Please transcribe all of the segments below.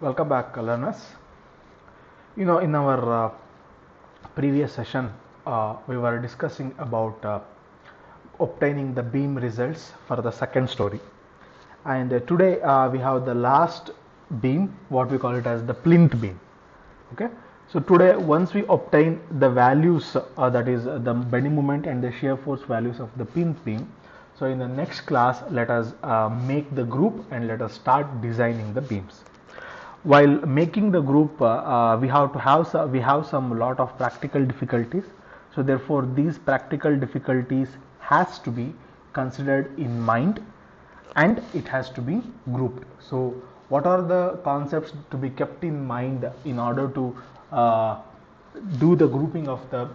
Welcome back, learners. In our previous session, we were discussing about obtaining the beam results for the second story, and today we have the last beam, what we call it as the plinth beam. Okay, so today once we obtain the values, that is the bending moment and the shear force values of the plinth beam, so in the next class let us make the group and let us start designing the beams. While making the group, we have some lot of practical difficulties. So therefore, these practical difficulties has to be considered in mind, and it has to be grouped. So what are the concepts to be kept in mind in order to do the grouping of the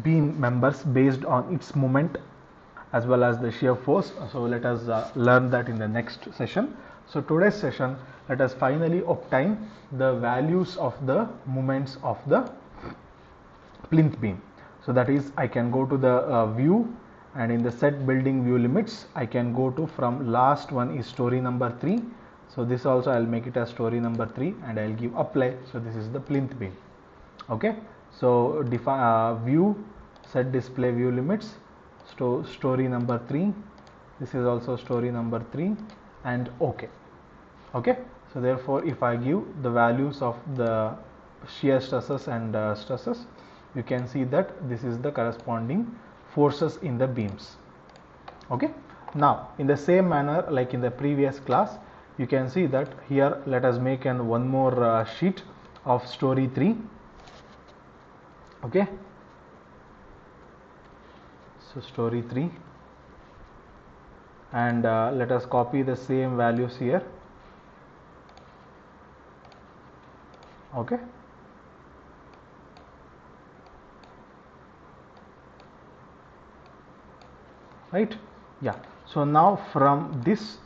beam members based on its moment as well as the shear force? So let us learn that in the next session. So today's session, let us finally obtain the values of the moments of the plinth beam. So that is, I can go to the view, and in the set building view limits, I can go to from last one is story number 3. So this also I'll make it as story number 3 and I'll give apply. So this is the plinth beam. Okay, so define view, set display view limits, story number 3. This is also story number 3 and OK. Okay, so therefore if I give the values of the shear stresses and stresses, you can see that this is the corresponding forces in the beams. Okay, now in the same manner like in the previous class, you can see that here let us make one more sheet of story 3. Okay, so story 3, and let us copy the same values here. Okay, right, yeah. So now from this,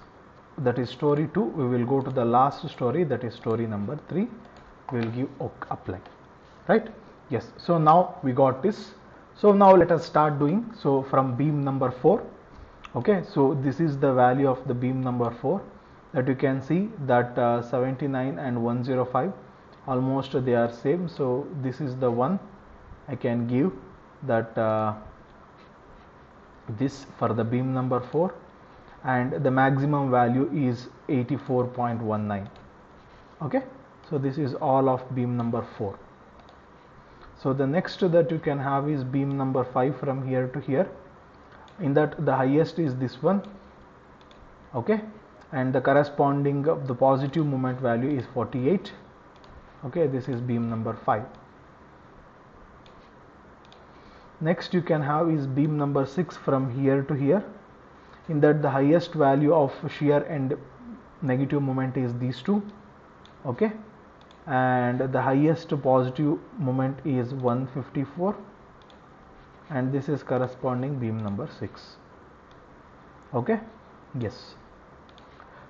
that is story 2, we will go to the last story, that is story number 3. We will give apply, right? Yes, so now we got this. So now let us start doing. So from beam number 4, okay, so this is the value of the beam number 4, that you can see that 79 and 105 almost they are same. So this is the one I can give that this for the beam number 4, and the maximum value is 84.19. okay, so this is all of beam number 4. So the next that you can have is beam number 5 from here to here. In that the highest is this one, okay, and the corresponding of the positive moment value is 48. Okay, this is beam number 5. Next you can have is beam number 6 from here to here. In that the highest value of shear and negative moment is these two. Okay, and the highest positive moment is 154, and this is corresponding beam number 6. Okay, yes.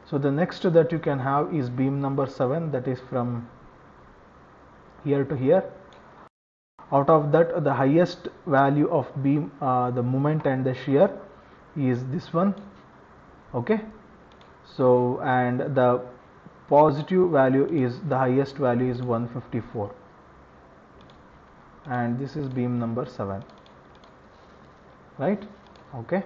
So the next that you can have is beam number 7, that is from here to here. Out of that, the highest value of beam, the moment and the shear is this one. Okay, so and the positive value is, the highest value is 154, and this is beam number 7, right? Okay,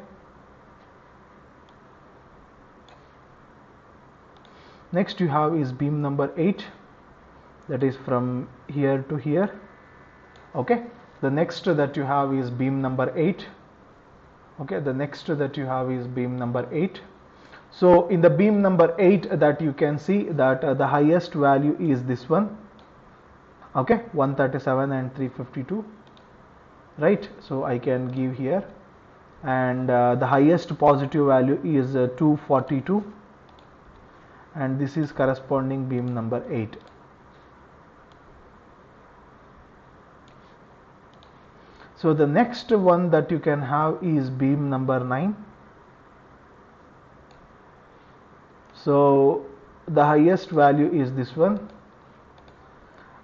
next you have is beam number 8, that is from here to here. Okay, the next that you have is beam number 8. Okay, the next that you have is beam number 8. So in the beam number 8, that you can see that the highest value is this one. Okay, 137 and 352, right? So I can give here, and the highest positive value is 242, and this is corresponding beam number 8. So the next one that you can have is beam number 9. So the highest value is this one,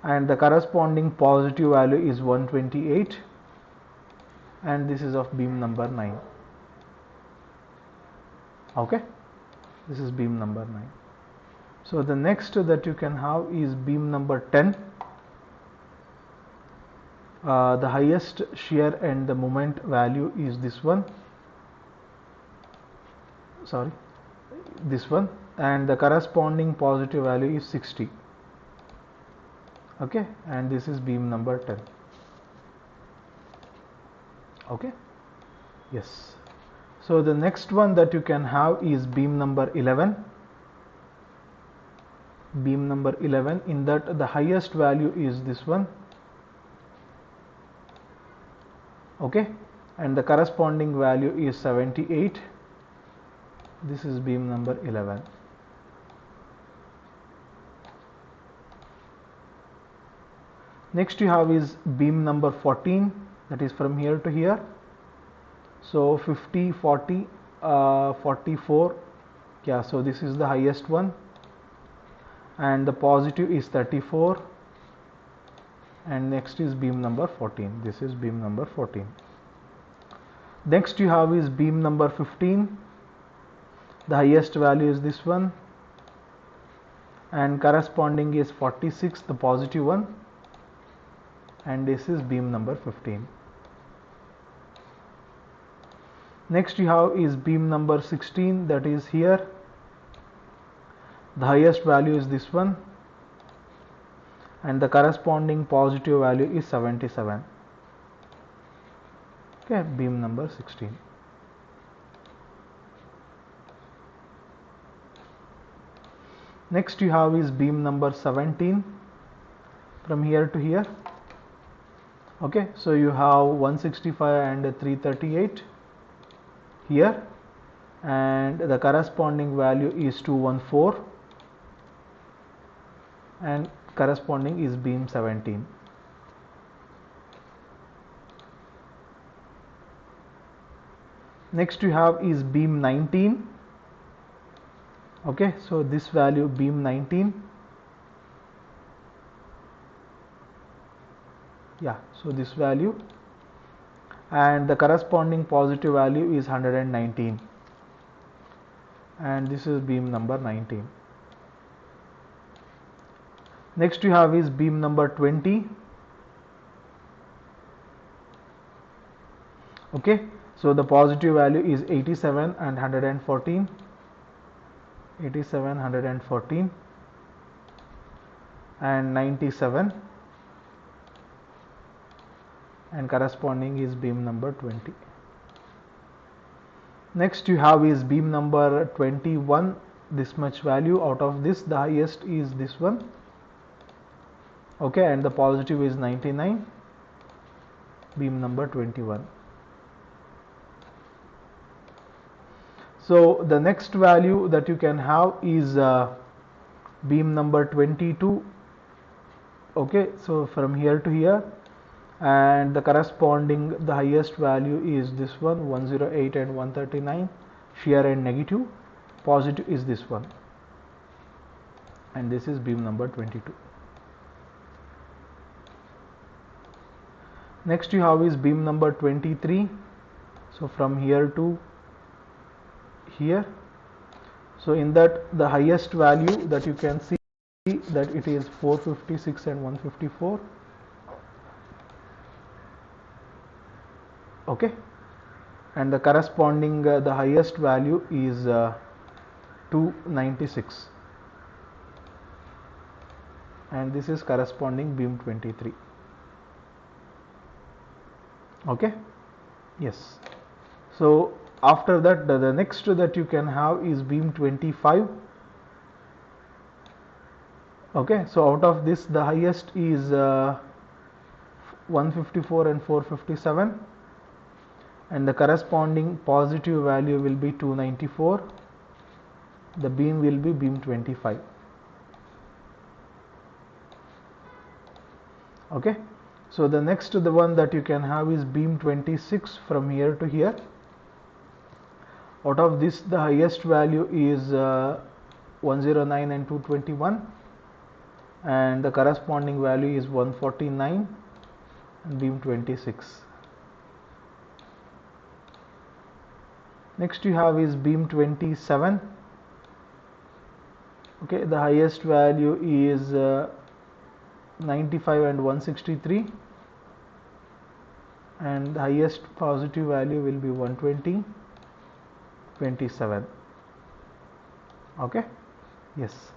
and the corresponding positive value is 128, and this is of beam number 9. Okay, this is beam number 9. So the next that you can have is beam number 10. The highest shear and the moment value is this one, sorry, this one, and the corresponding positive value is 60. Okay, and this is beam number 10. Okay, yes. So the next one that you can have is beam number 11. Beam number 11, in that the highest value is this one. Okay, and the corresponding value is 78. This is beam number 11. Next you have is beam number 14, that is from here to here. So 50, 40, 44, yeah, so this is the highest one, and the positive is 34, and next is beam number 14. This is beam number 14. Next you have is beam number 15. The highest value is this one, and corresponding is 46, the positive one, and this is beam number 15. Next you have is beam number 16, that is here. The highest value is this one, and the corresponding positive value is 77. Okay, beam number 16. Next you have is beam number 17, from here to here. Okay, so you have 165 and 338 here, and the corresponding value is 214, and corresponding is beam 17. Next you have is beam 19. Okay, so this value beam 19, yeah, so this value, and the corresponding positive value is 119, and this is beam number 19. Next you have is beam number 20. Okay, so the positive value is 87 and 114, 87, 114, and 97, and corresponding is beam number 20. Next you have is beam number 21. This much value, out of this the highest is this one. Okay, and the positive is 99, beam number 21. So the next value that you can have is beam number 22. Okay, so from here to here, and the corresponding, the highest value is this one, 108 and 139, shear and negative. Positive is this one, and this is beam number 22. Next you have is beam number 23. So from here to here, so in that the highest value that you can see that it is 456 and 154. Okay, and the corresponding the highest value is 296, and this is corresponding beam 23. Okay, yes. So after that the next that you can have is beam 25. Okay, so out of this the highest is 154 and 457, and the corresponding positive value will be 294. The beam will be beam 25. Okay, so the next the one that you can have is beam 26, from here to here. Out of this the highest value is 109 and 221, and the corresponding value is 149, and beam 26. Next you have is beam 27. Okay, the highest value is 95 and 163, and the highest positive value will be 120, 27. Okay, yes.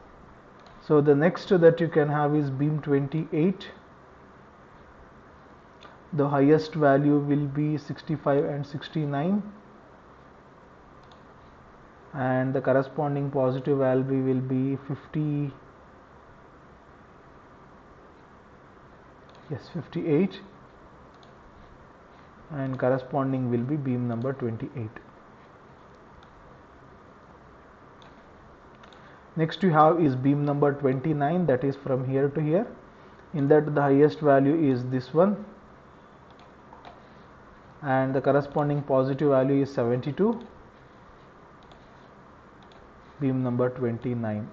So the next that you can have is beam 28. The highest value will be 65 and 69, and the corresponding positive value will be 50, yes, 58, and corresponding will be beam number 28. Next you have is beam number 29, that is from here to here. In that the highest value is this one, and the corresponding positive value is 72, beam number 29.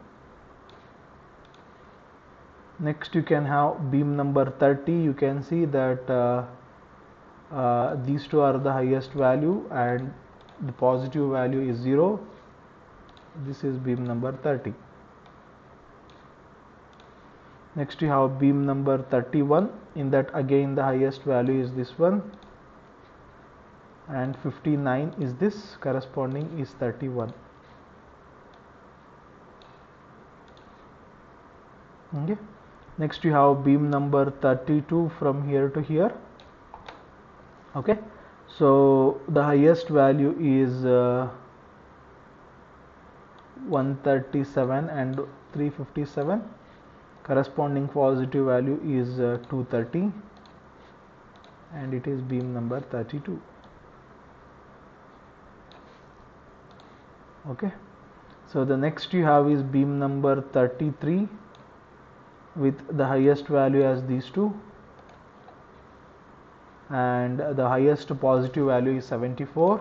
Next you can have beam number 30. You can see that these two are the highest value and the positive value is 0. This is beam number 30. Next you have beam number 31. In that again the highest value is this one, and 59 is this, corresponding is 31. Okay. Next you have beam number 32 from here to here. Okay, so the highest value is 137 and 357. Corresponding positive value is 230, and it is beam number 32. Okay, so the next you have is beam number 33 with the highest value as these two, and the highest positive value is 74,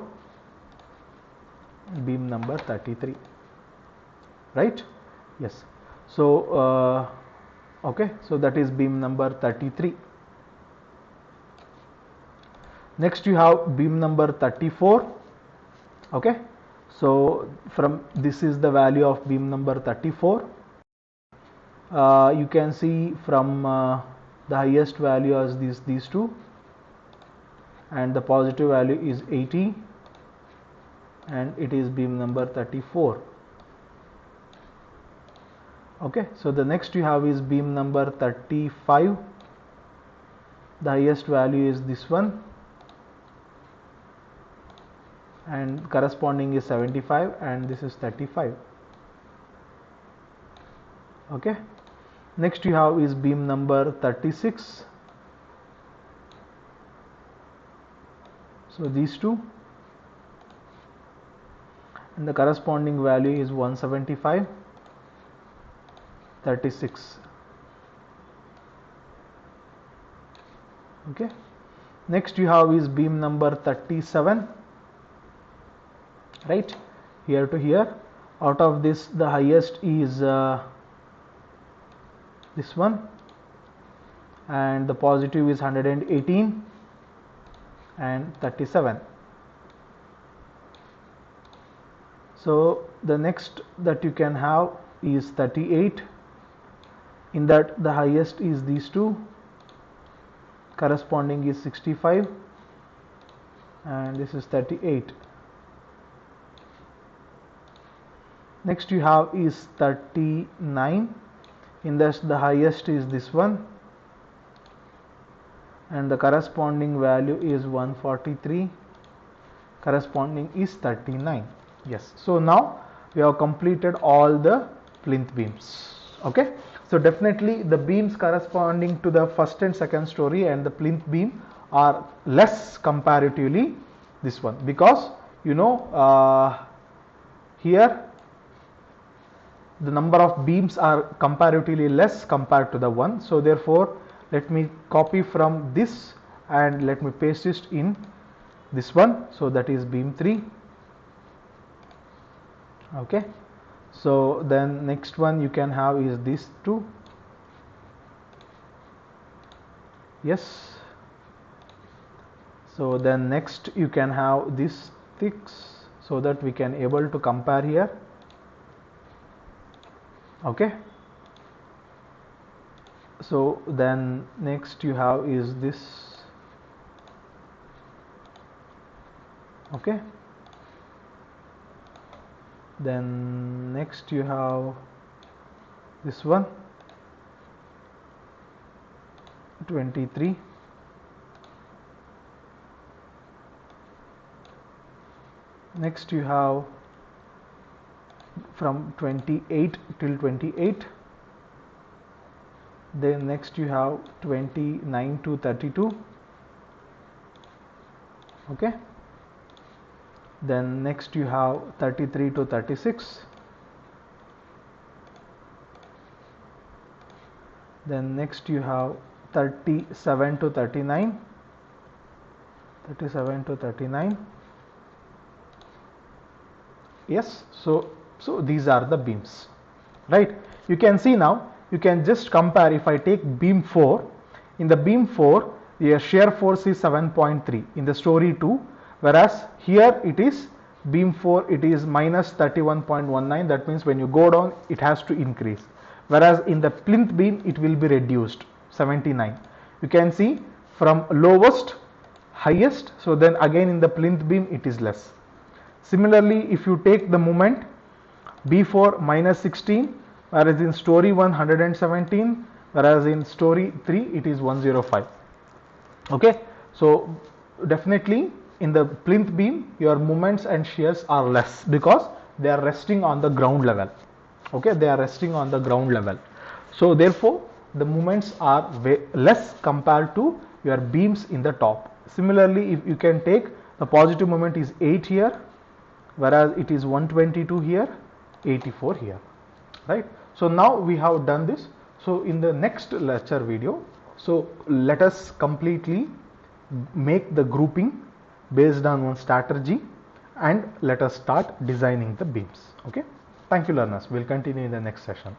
beam number 33, right? Yes. So okay, so that is beam number 33. Next you have beam number 34. Okay, so from this is the value of beam number 34. You can see from the highest value as these two, and the positive value is 80, and it is beam number 34. Okay, so the next you have is beam number 35. The highest value is this one, and corresponding is 75, and this is 35. Okay, next you have is beam number 36. So these two, and the corresponding value is 175, 36. Okay, next you have is beam number 37, right, here to here. Out of this the highest is this one, and the positive is 118 and 37. So the next that you can have is 38. In that the highest is these two, corresponding is 65, and this is 38. Next you have is 39. In that the highest is this one, and the corresponding value is 143, corresponding is 39. Yes, so now we have completed all the plinth beams. Okay, so definitely the beams corresponding to the first and second story and the plinth beam are less comparatively this one, because you know here the number of beams are comparatively less compared to the one. So therefore let me copy from this and let me paste it in this one. So that is beam 3. Okay, so then next one you can have is these two. Yes, so then next you can have this sticks, so that we can able to compare here. Okay, so then next you have is this. Okay, then next you have this one, 23. Next you have from 28 till 28. Then next you have 29 to 32. Okay, then next you have 33 to 36. Then next you have 37 to 39. 37 to 39. Yes, so these are the beams, right? You can see now, you can just compare. If I take beam 4, in the beam 4 the shear force is 7.3 in the story 2, whereas here it is beam 4, it is minus 31.19. that means when you go down it has to increase, whereas in the plinth beam it will be reduced 79. You can see from lowest highest, so then again in the plinth beam it is less. Similarly, if you take the moment B4 minus 16, whereas in story 1 117, whereas in story 3 it is 105. Okay, so definitely in the plinth beam your moments and shears are less because they are resting on the ground level. Okay, they are resting on the ground level, so therefore the moments are less compared to your beams in the top. Similarly, if you can take the positive moment is 8 here, whereas it is 122 here, 84 here, right? So now we have done this. So in the next lecture video, so let us completely make the grouping based on one strategy and let us start designing the beams. Okay, thank you learners, we'll continue in the next session.